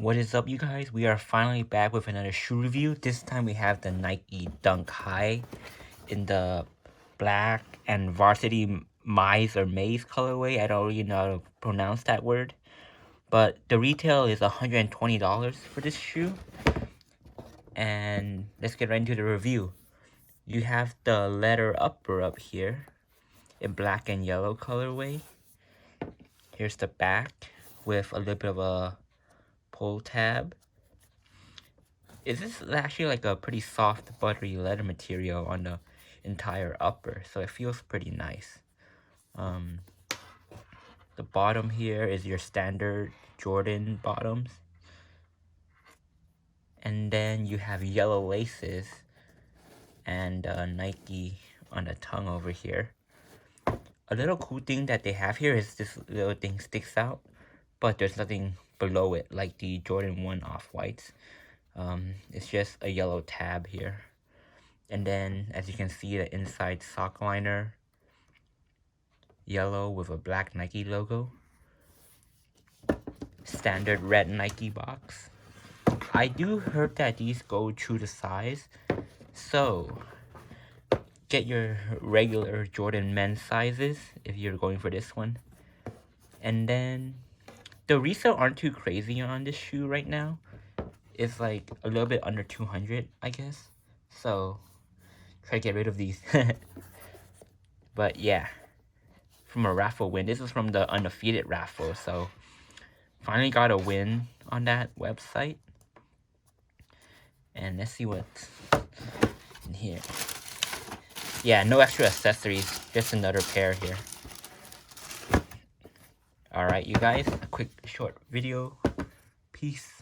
What is up, you guys? We are finally back with another shoe review. This time we have the Nike Dunk High in the black and varsity maize or maize colorway. I don't really know how to pronounce that word. But the retail is $120 for this shoe. And let's get right into the review. You have the letter upper up here in black and yellow colorway. Here's the back with a little bit of a pull tab. This is actually like a pretty soft buttery leather material on the entire upper, so it feels pretty nice. The bottom here is your standard Jordan bottoms, and then you have yellow laces and Nike on the tongue over here. A little cool thing that they have here is this little thing sticks out, but there's nothing below it like the Jordan 1 off-whites. It's just a yellow tab here. And then, as you can see, the inside sock liner, yellow with a black Nike logo. Standard red Nike box. I do heard that these go true to size, so get your regular Jordan men's sizes if you're going for this one. And then, the resale aren't too crazy on this shoe right now. It's like a little bit under 200, I guess. So, try to get rid of these. But yeah, from a raffle win. This is from the undefeated raffle, so finally got a win on that website. And let's see what's in here. Yeah, no extra accessories, just another pair here. Alright, you guys, a quick short video. Peace.